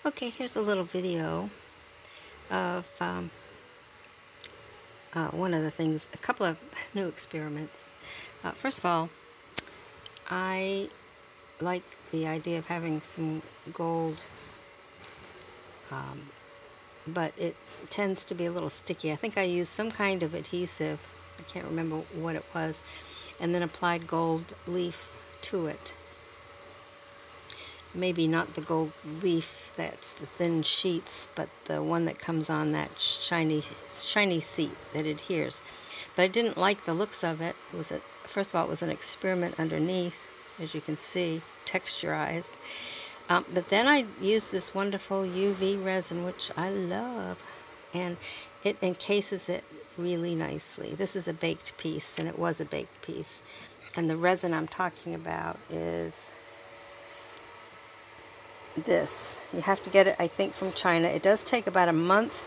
Okay, here's a little video of one of the things, a couple of new experiments. First of all, I like the idea of having some gold, but it tends to be a little sticky. I think I used some kind of adhesive, I can't remember what it was, and then applied gold leaf to it. Maybe not the gold leaf that's the thin sheets, but the one that comes on that shiny seat that adheres. But I didn't like the looks of it. First of all, it was an experiment underneath, as you can see, texturized. But then I used this wonderful UV resin, which I love, and it encases it really nicely. This is a baked piece, and it was a baked piece. And the resin I'm talking about is this. You have to get it, I think, from China. It does take about a month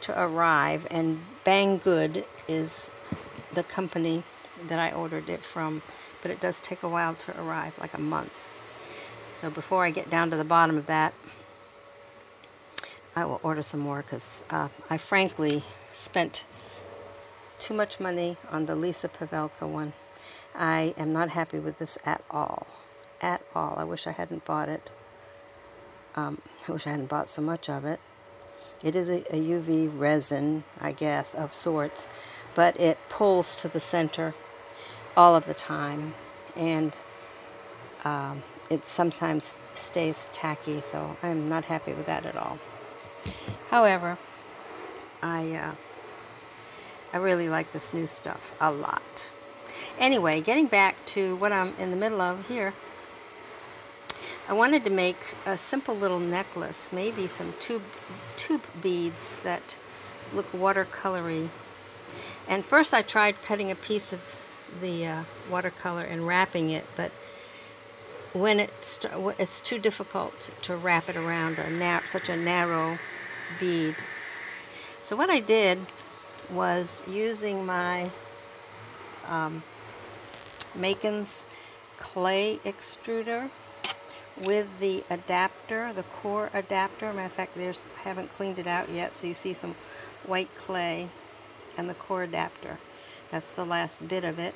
to arrive, and Banggood is the company that I ordered it from, but it does take a while to arrive, like a month. So before I get down to the bottom of that, I will order some more, because I frankly spent too much money on the Lisa Pavelka one. I am not happy with this at all. At all. I wish I hadn't bought it. I wish I hadn't bought so much of it. It is a UV resin, I guess, of sorts, but it pulls to the center all of the time, and it sometimes stays tacky, so I'm not happy with that at all. However, I really like this new stuff a lot. Anyway, getting back to what I'm in the middle of here, I wanted to make a simple little necklace, maybe some tube beads that look watercolory. And first I tried cutting a piece of the watercolor and wrapping it, but when it's too difficult to wrap it around such a narrow bead. So what I did was using my Makin's clay extruder with the adapter, the core adapter. Matter of fact, I haven't cleaned it out yet, so you see some white clay and the core adapter. That's the last bit of it.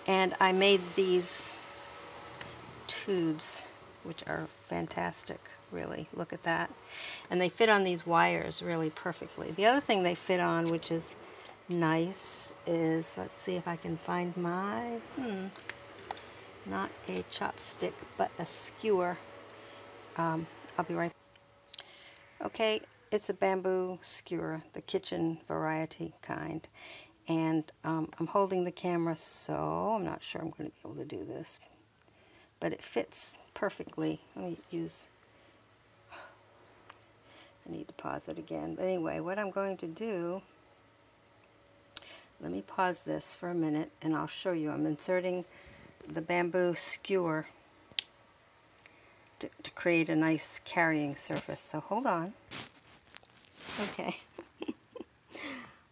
And I made these tubes, which are fantastic, really. Look at that. And they fit on these wires really perfectly. The other thing they fit on, which is nice, is, let's see if I can find my, not a chopstick, but a skewer. I'll be right back. Okay, it's a bamboo skewer, the kitchen variety kind. And I'm holding the camera, so I'm not sure I'm going to be able to do this. But it fits perfectly. Let me I need to pause it again. But anyway, what I'm going to do, let me pause this for a minute and I'll show you. I'm inserting the bamboo skewer to create a nice carrying surface. So hold on. Okay.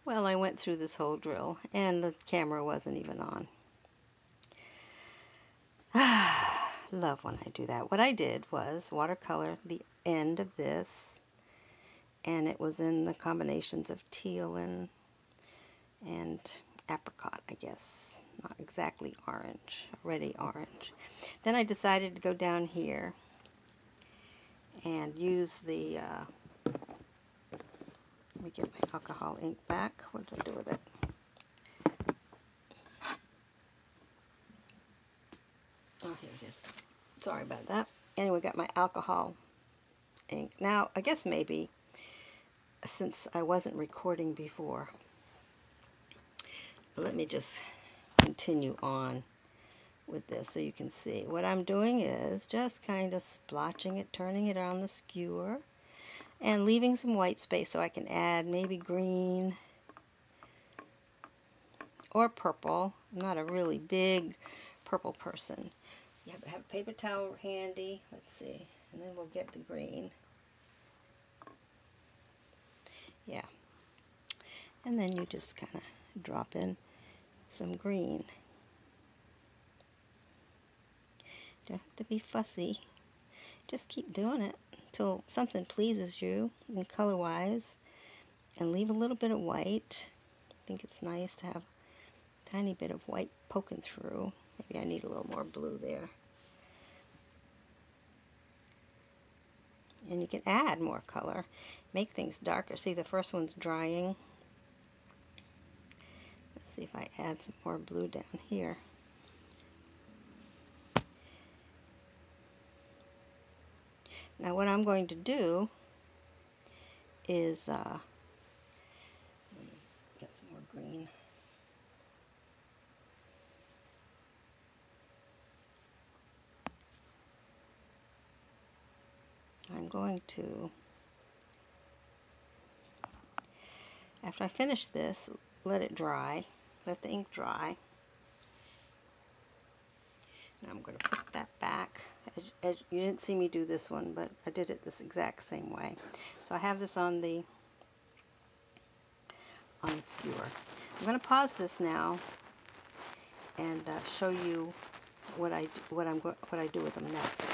Well, I went through this whole drill and the camera wasn't even on. Love when I do that. What I did was watercolor the end of this, and it was in the combinations of teal and apricot, I guess. Not exactly orange, already orange. Then I decided to go down here and use the, let me get my alcohol ink back. What did I do with it? Oh, here it is. Sorry about that. Anyway, got my alcohol ink. Now, I guess maybe, since I wasn't recording before, let me just continue on with this so you can see. What I'm doing is just kind of splotching it, turning it on the skewer, and leaving some white space so I can add maybe green or purple. I'm not a really big purple person. You have to have a paper towel handy. Let's see. And then we'll get the green. Yeah. And then you just kind of drop in some green. Don't have to be fussy. just keep doing it until something pleases you and color-wise, and leave a little bit of white. I think it's nice to have a tiny bit of white poking through. Maybe I need a little more blue there. And you can add more color, make things darker. See, the first one's drying. Let's see if I add some more blue down here. Now what I'm going to do is get some more green. I'm going to, after I finish this, let it dry, let the ink dry. Now I'm going to put that back. As you didn't see me do this one, but I did it this exact same way. So I have this on the skewer. I'm going to pause this now and show you what I do with them next.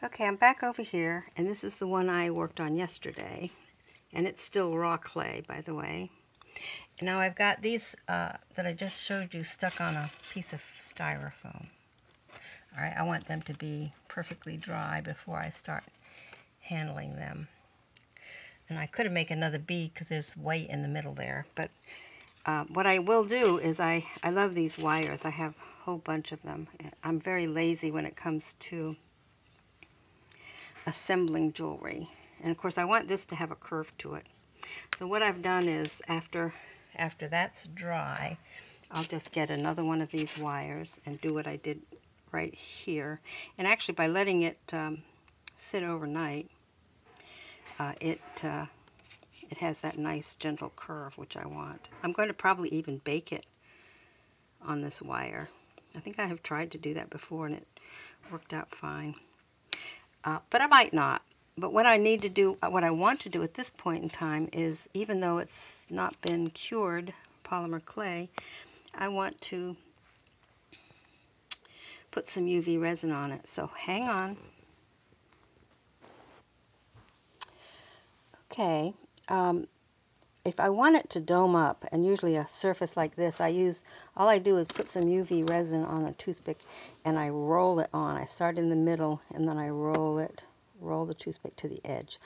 Okay, I'm back over here, and this is the one I worked on yesterday, and it's still raw clay, by the way. And now I've got these that I just showed you stuck on a piece of styrofoam. All right, I want them to be perfectly dry before I start handling them. And I could have made another bee because there's white in the middle there. But what I will do is I love these wires. I have a whole bunch of them. I'm very lazy when it comes to assembling jewelry. And of course I want this to have a curve to it. So what I've done is after that's dry, I'll just get another one of these wires and do what I did right here. And actually by letting it sit overnight, it has that nice gentle curve which I want. I'm going to probably even bake it on this wire. I think I have tried to do that before and it worked out fine. But I might not. But what I need to do, what I want to do at this point in time is, even though it's not been cured, polymer clay, I want to put some UV resin on it. So hang on. Okay, if I want it to dome up, and usually a surface like this, all I do is put some UV resin on a toothpick and I roll it on. I start in the middle and then I roll the toothpick to the edge.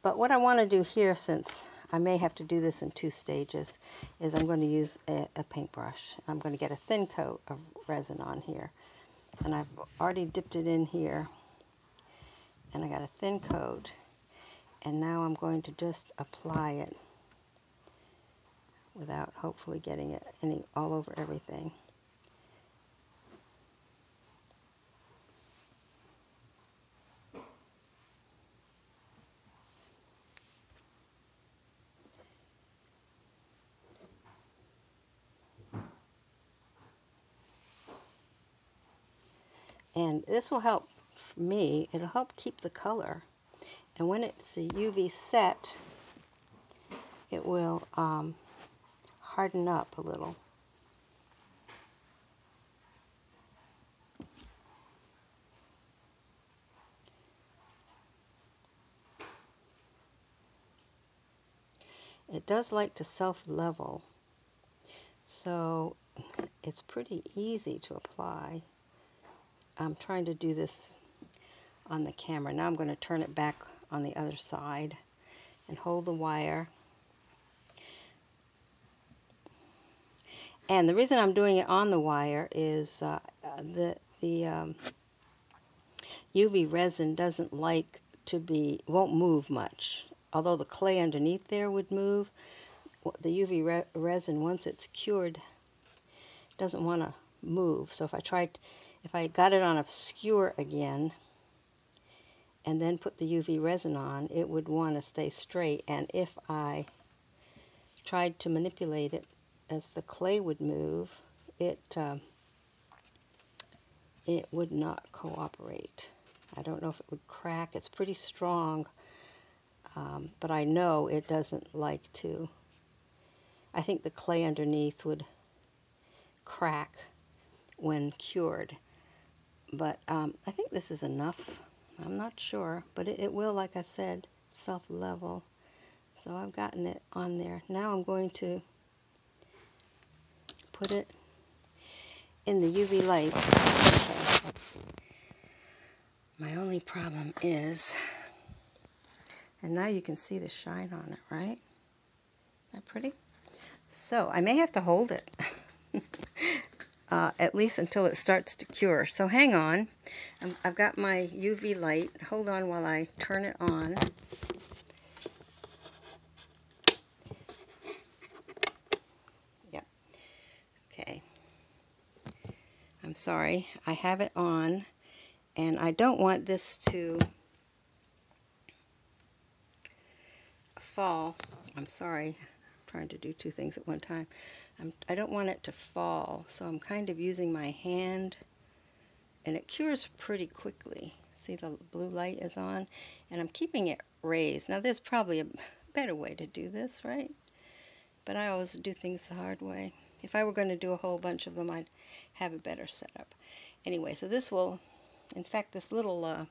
But what I want to do here, since I may have to do this in 2 stages, is I'm going to use a paintbrush. I'm going to get a thin coat of resin on here. And I've already dipped it in here. And I got a thin coat. And now I'm going to just apply it without hopefully getting it all over everything. And this will help me, it'll help keep the color. And when it's a UV set, it will harden up a little. It does like to self-level, so it's pretty easy to apply. I'm trying to do this on the camera. Now I'm going to turn it back on the other side and hold the wire. And the reason I'm doing it on the wire is the UV resin doesn't like to won't move much. Although the clay underneath there would move, the UV resin, once it's cured, doesn't want to move. So if I got it on a skewer again and then put the UV resin on, it would want to stay straight. And if I tried to manipulate it as the clay would move, it would not cooperate. I don't know if it would crack. It's pretty strong, but I know it doesn't like to. I think the clay underneath would crack when cured. But I think this is enough. I'm not sure, but it will, like I said, self-level. So I've gotten it on there. Now I'm going to put it in the UV light. Okay. My only problem is, and now you can see the shine on it, right? Isn't that pretty? So I may have to hold it, at least until it starts to cure. So hang on. I've got my UV light. Hold on while I turn it on. Yep. Okay. I'm sorry. I have it on, and I don't want this to fall. I'm sorry. I'm trying to do two things at one time. I don't want it to fall, so I'm kind of using my hand, and it cures pretty quickly. See, the blue light is on, and I'm keeping it raised. Now, there's probably a better way to do this, right? But I always do things the hard way. If I were going to do a whole bunch of them, I'd have a better setup. Anyway, so this will, in fact, this little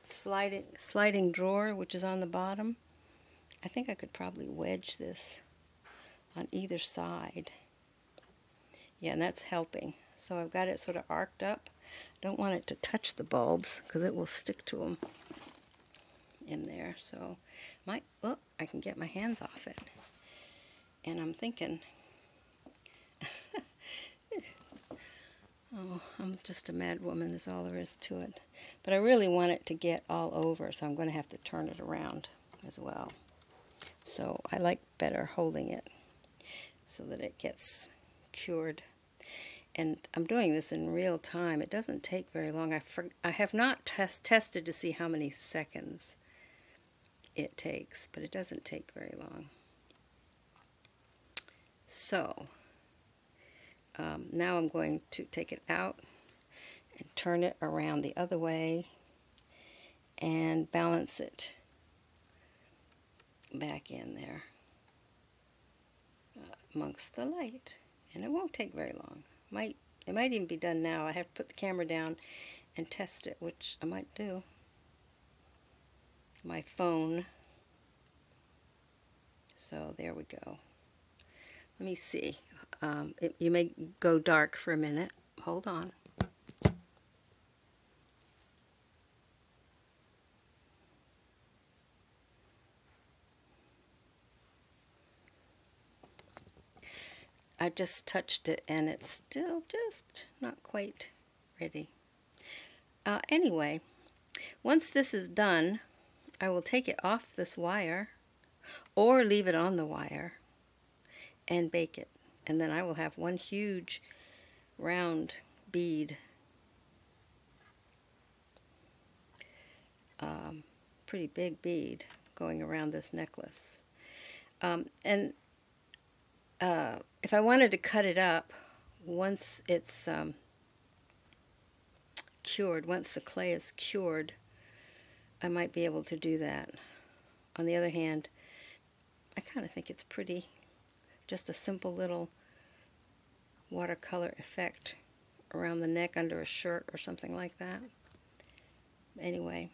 sliding drawer, which is on the bottom, I think I could probably wedge this on either side. Yeah, and that's helping. So I've got it sort of arced up. Don't want it to touch the bulbs because it will stick to them in there. So oh, I can get my hands off it. And I'm thinking, oh, I'm just a mad woman, is all there is to it. But I really want it to get all over, so I'm going to have to turn it around as well. So I like better holding it so that it gets cured. And I'm doing this in real time. It doesn't take very long. I have not tested to see how many seconds it takes, but it doesn't take very long. So now I'm going to take it out and turn it around the other way and balance it back in there amongst the light. And it won't take very long. It might even be done now. I have to put the camera down and test it, which I might do. My phone. So there we go. Let me see. You may go dark for a minute. Hold on. I just touched it and it's still just not quite ready. Anyway, once this is done, I will take it off this wire or leave it on the wire and bake it. And then I will have one huge round bead. Pretty big bead going around this necklace. If I wanted to cut it up, once it's cured, once the clay is cured, I might be able to do that. On the other hand, I kind of think it's pretty. Just a simple little watercolor effect around the neck under a shirt or something like that. Anyway,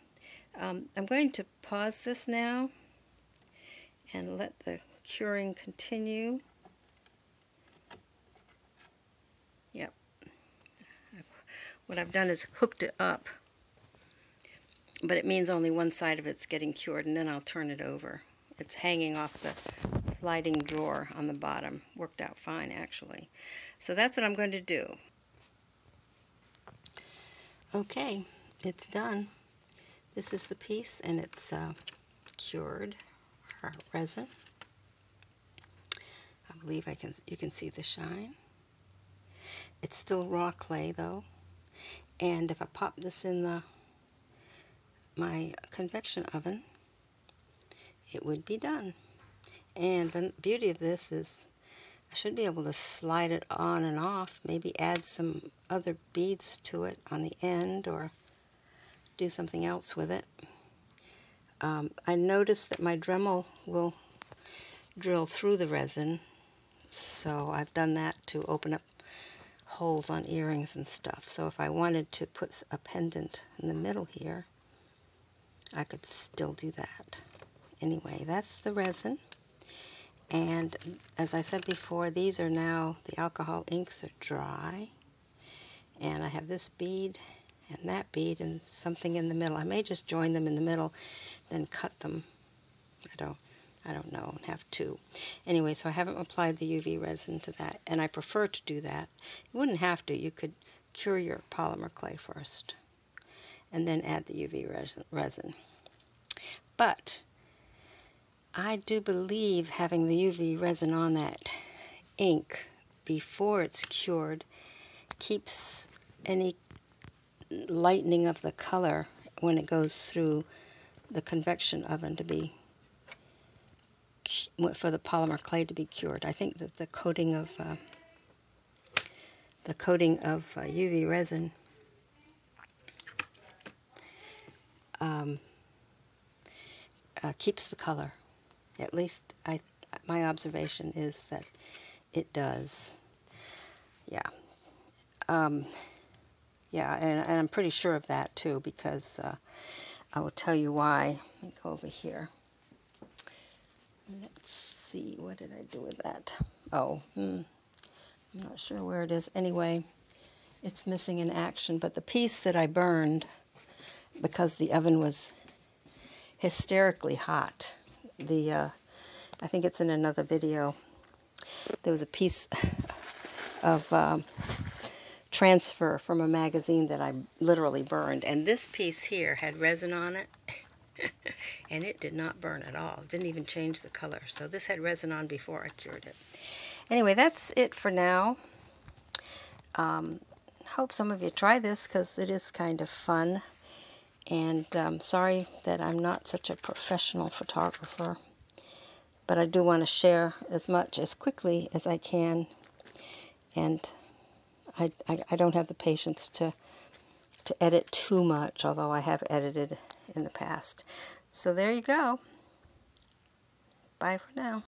I'm going to pause this now and let the curing continue. Yep. What I've done is hooked it up, but it means only one side of it's getting cured, and then I'll turn it over. It's hanging off the sliding drawer on the bottom. Worked out fine, actually. So that's what I'm going to do. Okay, it's done. This is the piece, and it's cured, or resin. I believe you can see the shine. It's still raw clay, though. And if I pop this in my convection oven, it would be done. And the beauty of this is I should be able to slide it on and off, maybe add some other beads to it on the end or do something else with it. I noticed that my Dremel will drill through the resin, so I've done that to open up holes on earrings and stuff. So if I wanted to put a pendant in the middle here, I could still do that. Anyway, that's the resin. And as I said before, these are now, the alcohol inks are dry. And I have this bead and that bead and something in the middle. I may just join them in the middle, then cut them. I don't know, and have two. Anyway, so I haven't applied the UV resin to that, and I prefer to do that. You wouldn't have to. You could cure your polymer clay first, and then add the UV resin. But I do believe having the UV resin on that ink before it's cured keeps any lightening of the color when it goes through the convection oven to be, for the polymer clay to be cured. I think that the coating of UV resin keeps the color. At least my observation is that it does. Yeah. Yeah, and I'm pretty sure of that too, because I will tell you why. Let me go over here. Let's see, what did I do with that? Oh, I'm not sure where it is. Anyway, it's missing in action, but the piece that I burned, because the oven was hysterically hot, I think it's in another video, there was a piece of transfer from a magazine that I literally burned, and this piece here had resin on it, and it did not burn at all. It didn't even change the color. So this had resin on before I cured it. Anyway, that's it for now. Hope some of you try this, because it is kind of fun. And sorry that I'm not such a professional photographer, but I do want to share as much as quickly as I can. And I don't have the patience to edit too much, although I have edited in the past. So there you go. Bye for now.